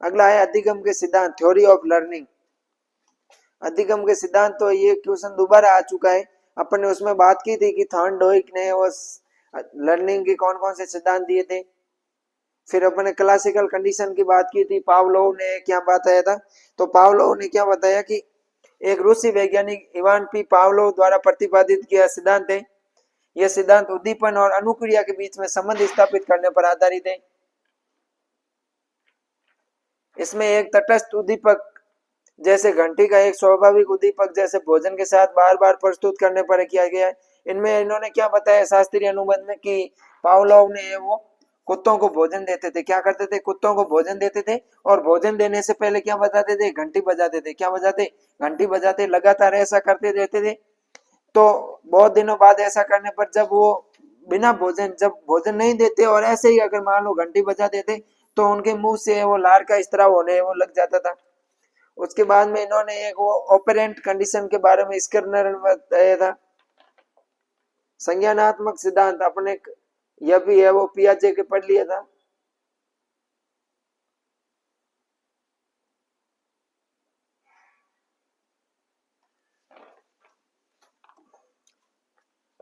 अगला है अधिगम के सिद्धांत, थ्योरी ऑफ लर्निंग। अधिगम के सिद्धांत, तो ये क्वेश्चन दोबारा आ चुका है। अपन ने उसमें बात की थी कि थॉर्नडाइक ने वो लर्निंग के कौन कौन से सिद्धांत दिए थे। फिर अपन ने क्लासिकल कंडीशन की बात की थी, पावलोव ने क्या बताया था। तो पावलोव ने क्या बताया कि एक रूसी वैज्ञानिक इवान पी पावलोव द्वारा प्रतिपादित किया सिद्धांत है। यह सिद्धांत उद्दीपन और अनुक्रिया के बीच में संबंध स्थापित करने पर आधारित है। इसमें एक तटस्थ उद्दीपक जैसे घंटी का एक स्वाभाविक उद्दीपक जैसे भोजन के साथ बार बार प्रस्तुत करने पर किया गया है। इनमें इन्होंने क्या बताया शास्त्रीय अनुबंध में कि पावलोव ने वो कुत्तों को भोजन देते थे। क्या करते थे, कुत्तों को भोजन देते थे और भोजन देने से पहले क्या बजाते थे, घंटी बजाते थे। क्या बजाते, घंटी बजाते। लगातार ऐसा करते रहते थे। तो बहुत दिनों बाद ऐसा करने पर जब वो बिना भोजन, जब भोजन नहीं देते और ऐसे ही अगर मान लो घंटी बजा देते, तो उनके मुंह से वो लार का स्त्राव होने वो लग जाता था। उसके बाद में इन्होंने एक वो ऑपरेंट कंडीशन के बारे में स्किनर ने बताया था। संज्ञानात्मक सिद्धांत अपने यह भी है वो पियाजे के पढ़ लिया था।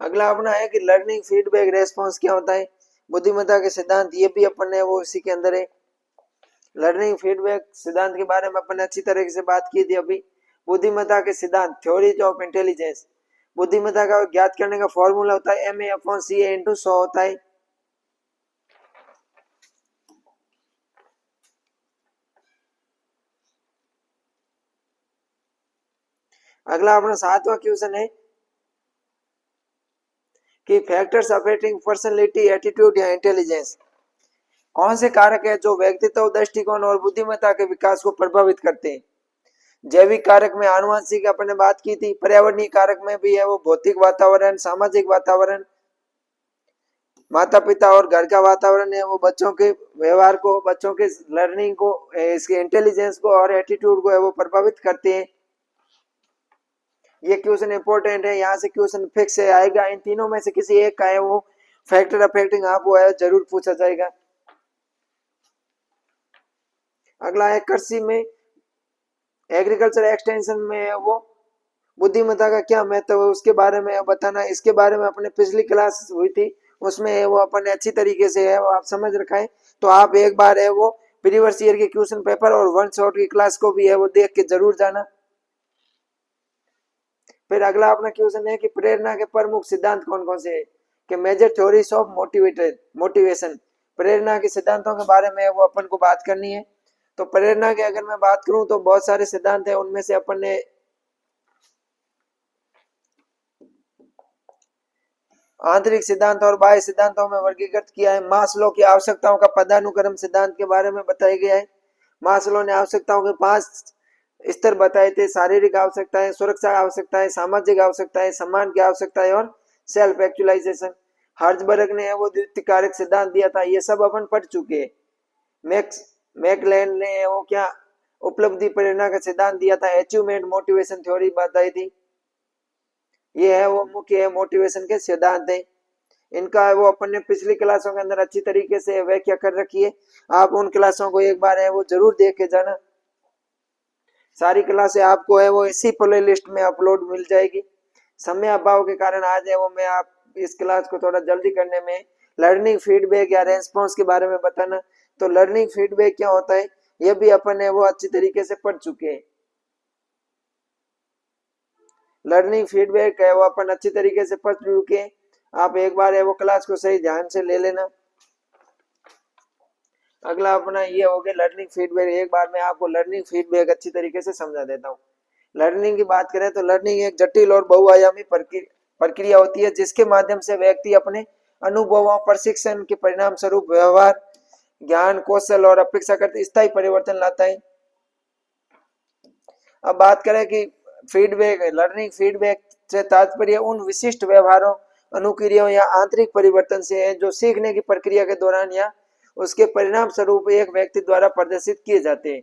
अगला अपना है कि लर्निंग फीडबैक रेस्पॉन्स क्या होता है। बुद्धिमत्ता के सिद्धांत, ये भी अपन ने वो इसी के अंदर है। लर्निंग फीडबैक सिद्धांत के बारे में अपन ने अच्छी तरीके से बात की थी अभी। बुद्धिमत्ता के सिद्धांत, थ्योरीज ऑफ इंटेलिजेंस। बुद्धिमत्ता का ज्ञात करने का फॉर्मूला होता है MA/CA × 100 होता है। अगला अपना 7वां क्वेश्चन है कि फैक्टर्स अफेक्टिंग पर्सनालिटी, एटीट्यूड या इंटेलिजेंस। कौन से कारक है जो व्यक्तित्व, दृष्टिकोण और बुद्धिमत्ता के विकास को प्रभावित करते हैं। जैविक कारक में आनुवंशिक अपन ने बात की थी। पर्यावरणीय कारक में भी है वो भौतिक वातावरण, सामाजिक वातावरण, माता पिता और घर का वातावरण है वो बच्चों के व्यवहार को, बच्चों के लर्निंग को, इसके इंटेलिजेंस को और एटीट्यूड को है वो प्रभावित करते हैं। ये क्वेश्चन इंपॉर्टेंट है, यहाँ से क्वेश्चन फिक्स है आएगा। इन तीनों में से किसी एक का है वो फैक्टर अफेक्टिंग आप वो है जरूर पूछा जाएगा। अगला है कृषि में, एग्रीकल्चर एक्सटेंशन में है वो बुद्धिमत्ता का क्या महत्व है उसके बारे में बताना। इसके बारे में अपने पिछली क्लास हुई थी, उसमें वो अपन ने अच्छी तरीके से है वो आप समझ रखा है। तो आप एक बार है वो प्रीवियस ईयर के क्वेश्चन पेपर और वन शॉट की क्लास को भी है वो देख के जरूर जाना। फिर अगला अपना क्वेश्चन है कि प्रेरणा के प्रमुख सिद्धांत कौन कौन से है। कि मेजर थ्योरीज ऑफ मोटिवेशन। प्रेरणा के सिद्धांतों के बारे में वो अपन को बात करनी है। तो प्रेरणा के अगर मैं बात करूं तो बहुत सारे सिद्धांत है, उनमें से अपन ने आंतरिक सिद्धांत और बाह्य सिद्धांतों में वर्गीकृत किया है। मास्लो की आवश्यकताओं का पदानुक्रम सिद्धांत के बारे में बताया गया है। मास्लो ने आवश्यकताओं के 5 स्तर बताए थे, शारीरिक आवश्यकताएं, सुरक्षा आवश्यकताएं, सामाजिक आवश्यकताएं, सम्मान की आवश्यकताएं और सेल्फ एक्चुअलाइजेशन। हर्जबर्ग ने वो द्वितीय कारक सिद्धांत दिया था, ये सब अपन पढ़ चुके हैं। मैक्स मैकलैंड ने वो क्या उपलब्धि प्रेरणा का सिद्धांत दिया था, अचीवमेंट मोटिवेशन थ्योरी बताई थी। ये है वो मुख्य मोटिवेशन के सिद्धांत है। इनका वो अपन ने पिछली क्लासों के अंदर अच्छी तरीके से व्याख्या कर रखी है। आप उन क्लासों को एक बार है वो जरूर देख के जाना। सारी क्लासें आपको है वो इसी प्ले लिस्ट में अपलोड मिल जाएगी। समय अभाव के कारण आज है वो मैं आप इस क्लास को थोड़ा जल्दी करने में लर्निंग फीडबैक या रेस्पॉन्स के बारे में बताना। तो लर्निंग फीडबैक क्या होता है ये भी अपन है वो अच्छी तरीके से पढ़ चुके हैं। लर्निंग फीडबैक है वो अपन अच्छी तरीके से पढ़ चुके हैं। आप एक बार है वो क्लास को सही ध्यान से ले लेना। अगला अपना ये हो गया लर्निंग फीडबैक। एक बार मैं आपको लर्निंग फीडबैक अच्छी तरीके से समझा देता हूँ। लर्निंग की बात करें तो लर्निंग एक जटिल और बहुआयामी प्रक्रिया होती है जिसके माध्यम से व्यक्ति अपने अनुभवों, प्रशिक्षण के परिणाम स्वरूप व्यवहार, ज्ञान, कौशल और अपेक्षाकृत स्थायी परिवर्तन लाता है। अब बात करें कि फीडबैक, लर्निंग फीडबैक से तात्पर्य उन विशिष्ट व्यवहारों, अनुक्रियाओं या आंतरिक परिवर्तन से है जो सीखने की प्रक्रिया के दौरान या उसके परिणाम स्वरूप एक व्यक्ति द्वारा प्रदर्शित किए जाते हैं।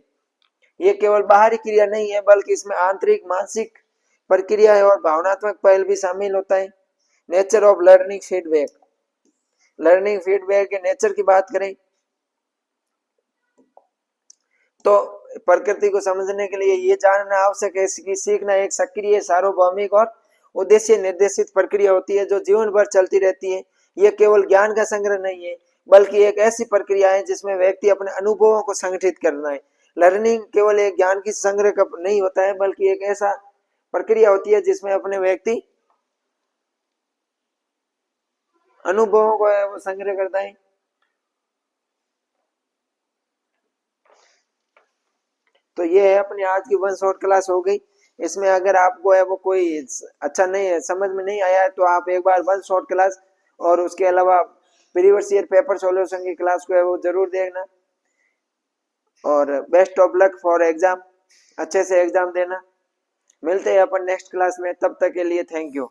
ये केवल बाहरी क्रिया नहीं है बल्कि इसमें आंतरिक, मानसिक प्रक्रिया है और भावनात्मक पहल भी शामिल होता है। Nature of learning feedback. Learning feedback के नेचर की बात करें तो प्रकृति को समझने के लिए ये जानना आवश्यक है कि सीखना एक सक्रिय, सार्वभौमिक और उद्देश्य निर्देशित प्रक्रिया होती है जो जीवन भर चलती रहती है। यह केवल ज्ञान का संग्रह नहीं है बल्कि एक ऐसी प्रक्रिया है जिसमें व्यक्ति अपने अनुभवों को संगठित करना है। लर्निंग केवल एक ज्ञान की संग्रह का नहीं होता है बल्कि एक ऐसा प्रक्रिया होती है जिसमें अपने व्यक्ति अनुभवों को वो संग्रह करता है। तो ये है अपनी आज की वन शॉट क्लास हो गई। इसमें अगर आपको है वो कोई अच्छा नहीं है, समझ में नहीं आया है तो आप एक बार वन शॉट क्लास और उसके अलावा प्रीवियस ईयर पेपर सॉल्यूशन की क्लास को है वो जरूर देखना। और best of luck for exam, अच्छे से एग्जाम देना। मिलते हैं अपन नेक्स्ट क्लास में, तब तक के लिए थैंक यू।